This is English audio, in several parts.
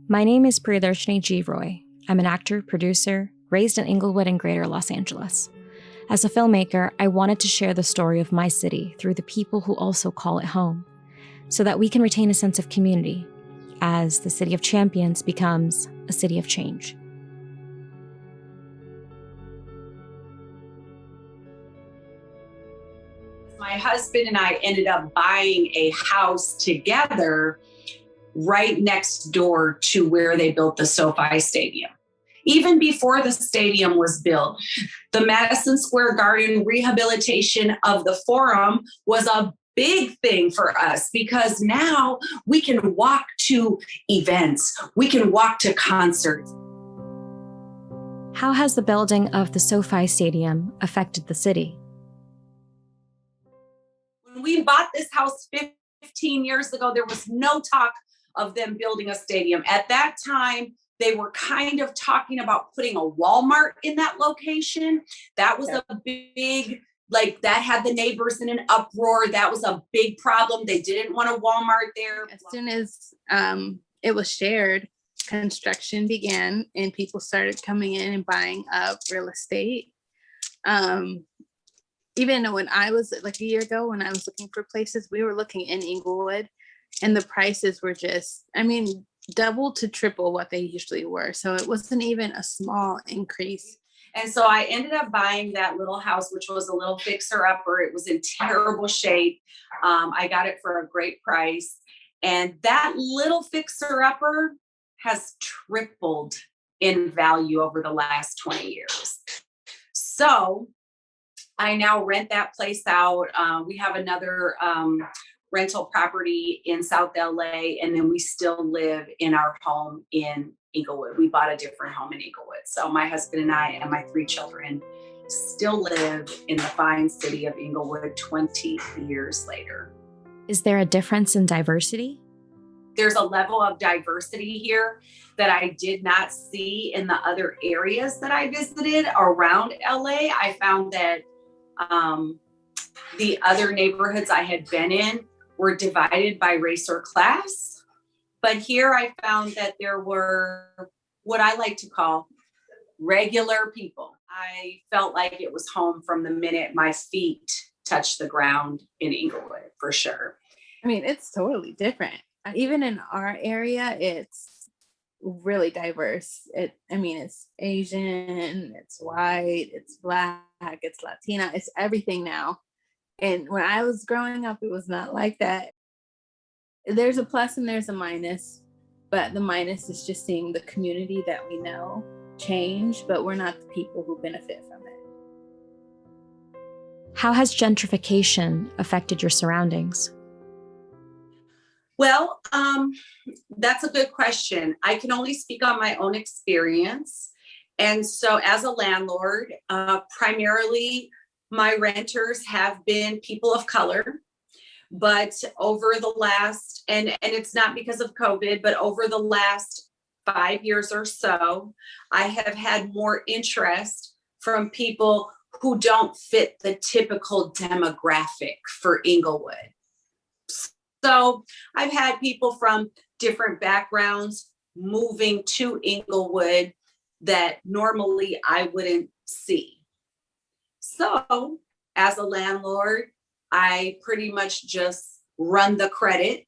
My name is Priyadarshini G. Roy. I'm an actor, producer, raised in Inglewood and Greater Los Angeles. As a filmmaker, I wanted to share the story of my city through the people who also call it home, so that we can retain a sense of community as the City of Champions becomes a city of change. My husband and I ended up buying a house together right next door to where they built the SoFi Stadium. Even before the stadium was built, the Madison Square Garden rehabilitation of the Forum was a big thing for us because now we can walk to events, we can walk to concerts. How has the building of the SoFi Stadium affected the city? When we bought this house 15 years ago, there was no talk of them building a stadium. At that time, they were kind of talking about putting a Walmart in that location. That was a big, that had the neighbors in an uproar. That was a big problem. They didn't want a Walmart there. As soon as it was shared, construction began and people started coming in and buying up real estate. Even when I was like a year ago, when I was looking for places, we were looking in Inglewood and the prices were just, double to triple what they usually were. So it wasn't even a small increase. And so I ended up buying that little house, which was a little fixer-upper. It was in terrible shape. I got it for a great price. And that little fixer-upper has tripled in value over the last 20 years. So I now rent that place out. We have another rental property in South LA, and then we still live in our home in Inglewood. We bought a different home in Inglewood. So my husband and I and my 3 children still live in the fine city of Inglewood 20 years later. Is there a difference in diversity? There's a level of diversity here that I did not see in the other areas that I visited around LA. I found that the other neighborhoods I had been in were divided by race or class. But here I found that there were what I like to call regular people. I felt like it was home from the minute my feet touched the ground in Inglewood, for sure. It's totally different. Even in our area, it's really diverse. It's Asian, it's white, it's Black, it's Latina, it's everything now. And when I was growing up, it was not like that. There's a plus and there's a minus, but the minus is just seeing the community that we know change, but we're not the people who benefit from it. How has gentrification affected your surroundings? Well, that's a good question. I can only speak on my own experience. And so as a landlord, primarily my renters have been people of color, but over the last, and it's not because of COVID, but over the last 5 years or so, I have had more interest from people who don't fit the typical demographic for Inglewood. So I've had people from different backgrounds moving to Inglewood that normally I wouldn't see. So as a landlord, I pretty much just run the credit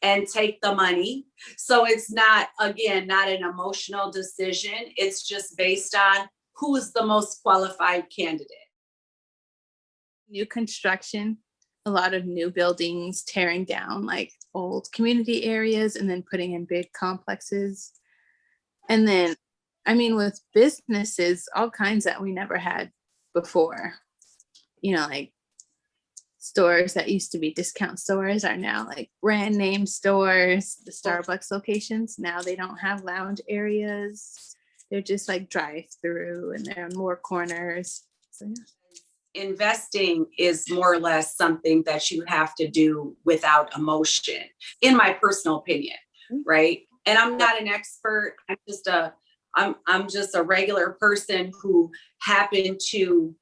and take the money. So it's not, again, not an emotional decision. It's just based on who is the most qualified candidate. New construction, a lot of new buildings, tearing down like old community areas and then putting in big complexes. And then, with businesses, all kinds that we never had before, like stores that used to be discount stores are now like brand name stores. The Starbucks locations, now they don't have lounge areas. They're just like drive-through and they're on more corners. So, yeah. Investing is more or less something that you have to do without emotion, in my personal opinion, right? And I'm not an expert. I'm just a regular person who happened to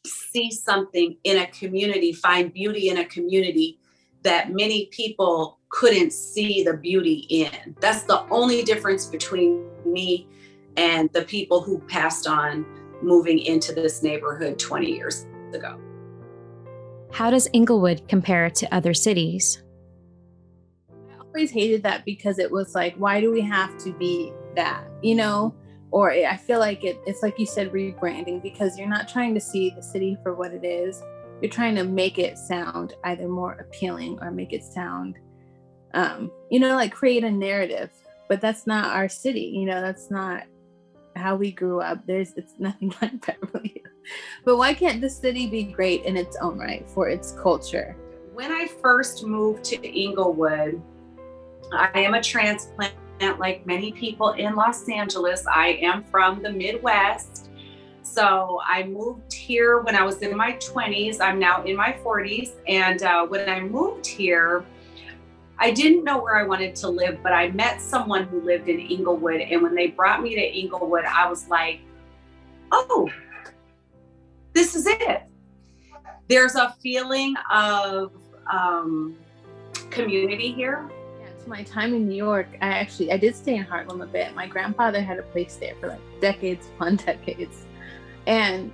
see something in a community, find beauty in a community that many people couldn't see the beauty in. That's the only difference between me and the people who passed on moving into this neighborhood 20 years ago. How does Inglewood compare to other cities? I always hated that because it was like, why do we have to be that, you know? Or I feel like it's like you said, rebranding, because you're not trying to see the city for what it is. You're trying to make it sound either more appealing or make it sound, like create a narrative. But that's not our city. That's not how we grew up. It's nothing like Beverly Hills. But why can't the city be great in its own right for its culture? When I first moved to Inglewood, I am a transplant like many people in Los Angeles. I am from the Midwest. So I moved here when I was in my 20s. I'm now in my 40s. And when I moved here, I didn't know where I wanted to live, but I met someone who lived in Inglewood. And when they brought me to Inglewood, I was like, oh, this is it. There's a feeling of community here. My time in New York, I did stay in Harlem a bit. My grandfather had a place there for like decades upon decades. And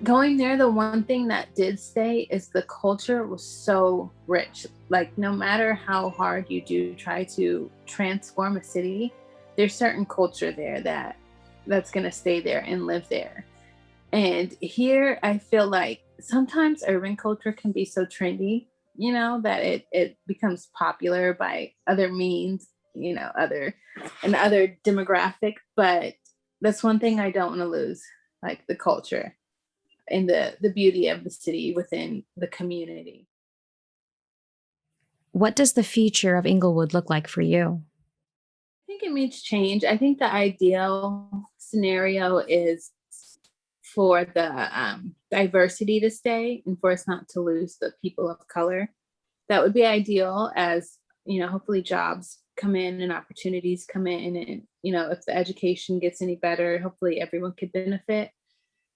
going there, the one thing that did stay is the culture was so rich. Like no matter how hard you do try to transform a city, there's certain culture there that's going to stay there and live there. And here I feel like sometimes urban culture can be so trendy, that it becomes popular by other means, other demographic. But that's one thing I don't want to lose, like the culture and the beauty of the city within the community. What does the future of Inglewood look like for you? I think it needs change. I think the ideal scenario is for the diversity to stay and for us not to lose the people of color. That would be ideal, as hopefully jobs come in and opportunities come in, and if the education gets any better, hopefully everyone could benefit.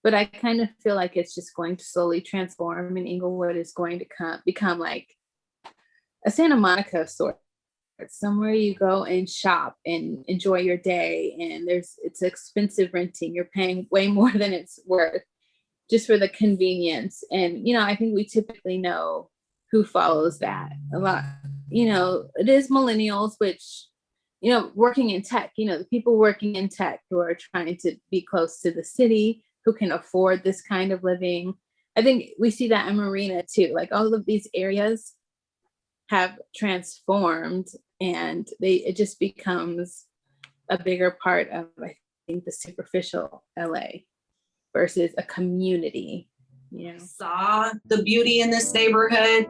But I kind of feel like it's just going to slowly transform, and Inglewood is going to become like a Santa Monica of sorts, somewhere you go and shop and enjoy your day. And it's expensive renting. You're paying way more than it's worth just for the convenience. And, I think we typically know who follows that a lot. It is millennials, which, working in tech, the people working in tech who are trying to be close to the city, who can afford this kind of living. I think we see that in Marina too. Like all of these areas have transformed, and it just becomes a bigger part of, I think, the superficial LA versus a community. Saw the beauty in this neighborhood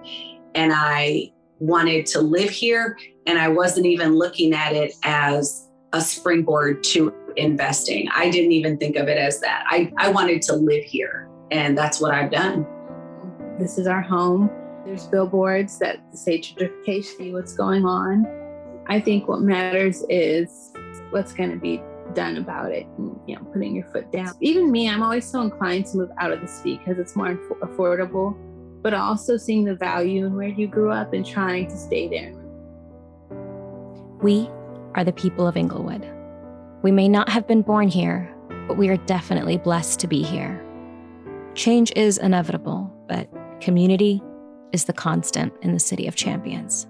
and I wanted to live here, and I wasn't even looking at it as a springboard to investing. I didn't even think of it as that. I wanted to live here, and that's what I've done. This is our home. There's billboards that say gentrification, see what's going on. I think what matters is what's going to be done about it, and, putting your foot down. Even me, I'm always so inclined to move out of the city because it's more affordable, but also seeing the value in where you grew up and trying to stay there. We are the people of Inglewood. We may not have been born here, but we are definitely blessed to be here. Change is inevitable, but community is the constant in the City of Champions.